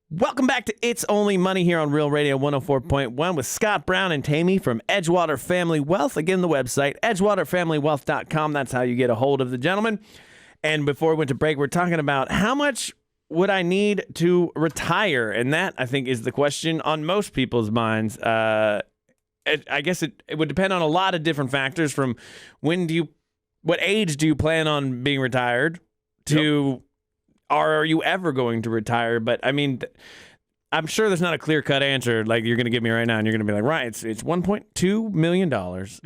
Welcome back to It's Only Money here on Real Radio 104.1 with Scott Brown and Tammy from Edgewater Family Wealth. Again, the website, edgewaterfamilywealth.com. That's how you get a hold of the gentleman. And before we went to break, we're talking about how much would I need to retire? And that, I think, is the question on most people's minds. I guess it would depend on a lot of different factors, from what age do you plan on being retired to are you ever going to retire? But I mean, I'm sure there's not a clear-cut answer like you're going to give me right now, and you're going to be like, right, it's $1.2 million,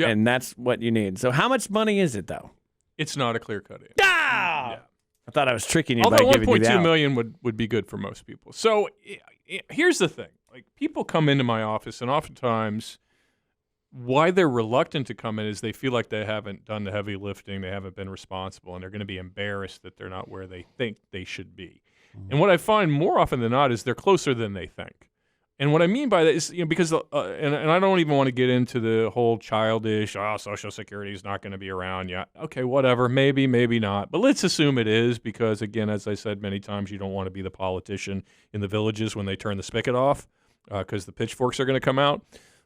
and that's what you need. So how much money is it, though? It's not a clear-cut answer. Ah! Yeah. I thought I was tricking you by Although giving you that. $1.2 million would be good for most people. So here's the thing. Like, people come into my office, and oftentimes why they're reluctant to come in is they feel like they haven't done the heavy lifting, they haven't been responsible, and they're going to be embarrassed that they're not where they think they should be. And what I find more often than not is they're closer than they think. And what I mean by that is, because, and I don't even want to get into the whole childish, Social Security is not going to be around yet. Okay, whatever, maybe, maybe not. But let's assume it is, because, again, as I said many times, you don't want to be the politician in the villages when they turn the spigot off, because the pitchforks are going to come out.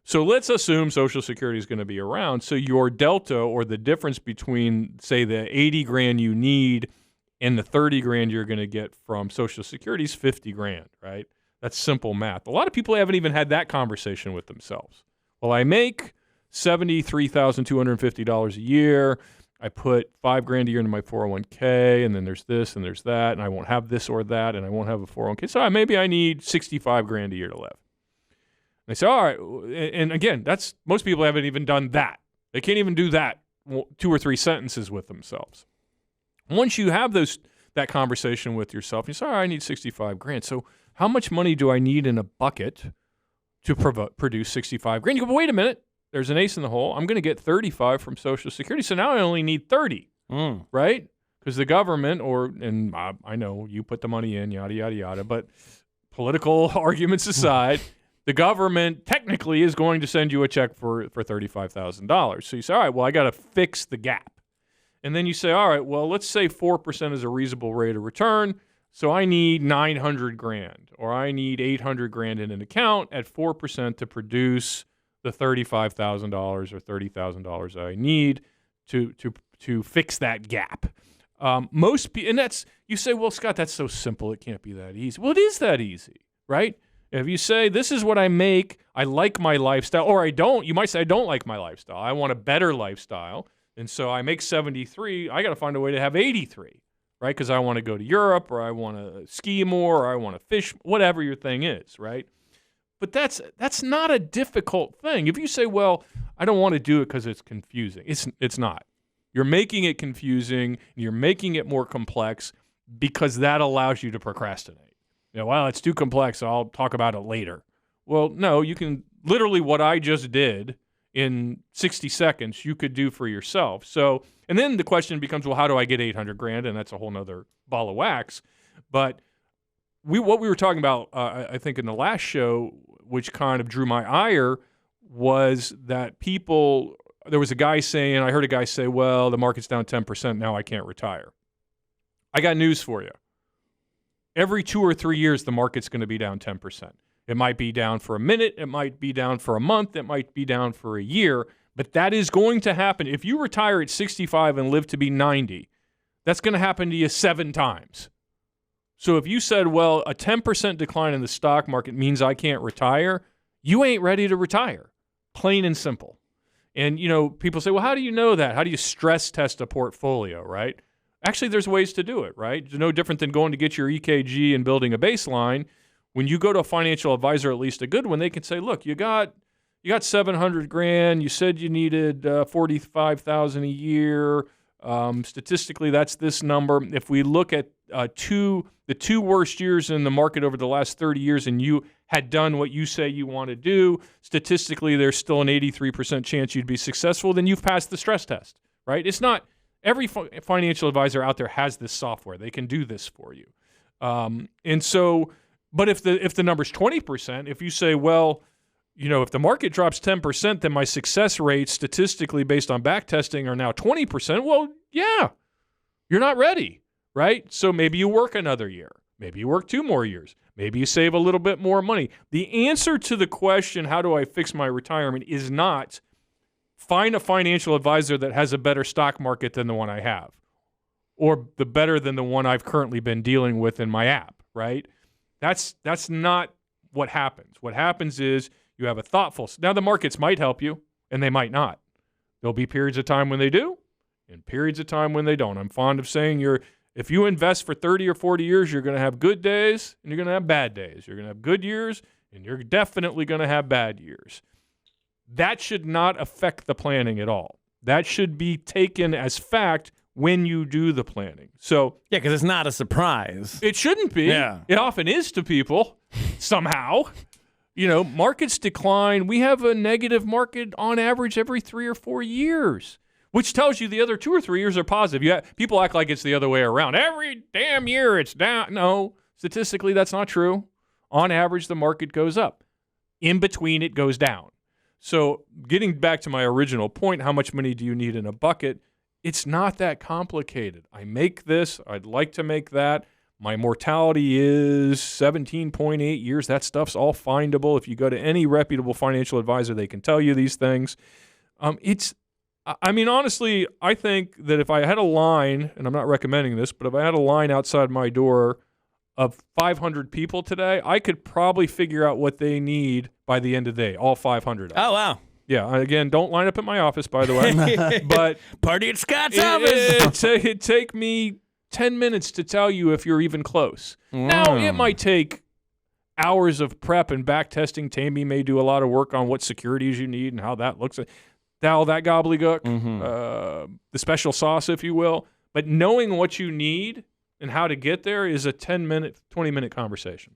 So let's assume Social Security is going to be around. So your delta, or the difference between, say, the $80,000 you need and the $30,000 you're going to get from Social Security is $50,000, right? That's simple math. A lot of people haven't even had that conversation with themselves. Well, I make $73,250 a year. I put $5,000 a year into my 401k, and then there's this and there's that, and I won't have this or that, and I won't have a 401k. So maybe I need $65,000 a year to live. They say, all right, and again, most people haven't even done that. They can't even do that 2 or 3 sentences with themselves. Once you have that conversation with yourself, you say, all right, I need $65,000. So how much money do I need in a bucket to produce $65,000? You go, but wait a minute, there's an ace in the hole. I'm going to get $35,000 from Social Security, so now I only need $30,000, right? Because the government, and I know you put the money in, yada, yada, yada, but political arguments aside, the government technically is going to send you a check for $35,000. So you say, all right, well, I got to fix the gap. And then you say, all right, well, let's say 4% is a reasonable rate of return. So I need $900,000, or I need $800,000 in an account at 4% to produce the $35,000 or $30,000 I need to fix that gap. Most people, and that's, you say, well, Scott, that's so simple. It can't be that easy. Well, it is that easy, right? If you say, this is what I make, I like my lifestyle, or I don't, you might say, I don't like my lifestyle. I want a better lifestyle. And so I make 73, I got to find a way to have 83, right? Because I want to go to Europe, or I want to ski more, or I want to fish, whatever your thing is, right? But that's not a difficult thing. If you say, well, I don't want to do it because it's confusing, it's not. You're making it confusing, you're making it more complex because that allows you to procrastinate. Well, it's too complex, so I'll talk about it later. Well, no, you can literally what I just did in 60 seconds, you could do for yourself. So, and then the question becomes, well, how do I get $800,000? And that's a whole nother ball of wax. But what we were talking about, I think in the last show, which kind of drew my ire, was that there was a guy saying, I heard a guy say, well, the market's down 10%, now I can't retire. I got news for you. Every 2 or 3 years, the market's going to be down 10%. It might be down for a minute. It might be down for a month. It might be down for a year. But that is going to happen. If you retire at 65 and live to be 90, that's going to happen to you 7 times. So if you said, well, a 10% decline in the stock market means I can't retire, you ain't ready to retire. Plain and simple. And, people say, well, how do you know that? How do you stress test a portfolio, right? Actually, there's ways to do it, right? It's no different than going to get your EKG and building a baseline. When you go to a financial advisor, at least a good one, they can say, look, you got $700,000. You said you needed $45,000 a year. Statistically, that's this number. If we look at the two worst years in the market over the last 30 years, and you had done what you say you want to do, statistically, there's still an 83% chance you'd be successful. Then you've passed the stress test, right? It's not. Every financial advisor out there has this software. They can do this for you. And so, but if the number's 20%, if you say, well, if the market drops 10%, then my success rates statistically based on back testing are now 20%. Well, yeah, you're not ready, right? So maybe you work another year. Maybe you work 2 more years. Maybe you save a little bit more money. The answer to the question, how do I fix my retirement, is not find a financial advisor that has a better stock market than the one I have, or the better than the one I've currently been dealing with in my app, right? That's not what happens. What happens is you have a thoughtful. Now the markets might help you, and they might not. There'll be periods of time when they do, and periods of time when they don't. I'm fond of saying if you invest for 30 or 40 years, you're going to have good days and you're going to have bad days. You're going to have good years and you're definitely going to have bad years. That should not affect the planning at all. That should be taken as fact when you do the planning. So Yeah, because it's not a surprise. it shouldn't be. Yeah. It often is to people somehow. Markets decline. We have a negative market on average every 3 or 4 years, which tells you the other 2 or 3 years are positive. People act like it's the other way around. Every damn year it's down. No, statistically that's not true. On average, the market goes up. In between, it goes down. So getting back to my original point, how much money do you need in a bucket? It's not that complicated. I make this. I'd like to make that. My mortality is 17.8 years. That stuff's all findable. If you go to any reputable financial advisor, they can tell you these things. Honestly, I think that if I had a line, and I'm not recommending this, but if I had a line outside my door of 500 people today, I could probably figure out what they need by the end of the day, all 500 of them. Oh, wow. Yeah, again, don't line up at my office, by the way. But Party at Scott's office. It'd take me 10 minutes to tell you if you're even close. Now, it might take hours of prep and back testing. Tammy may do a lot of work on what securities you need and how that looks. All that gobbledygook, the special sauce, if you will. But knowing what you need and how to get there is a 10-minute, 20-minute conversation.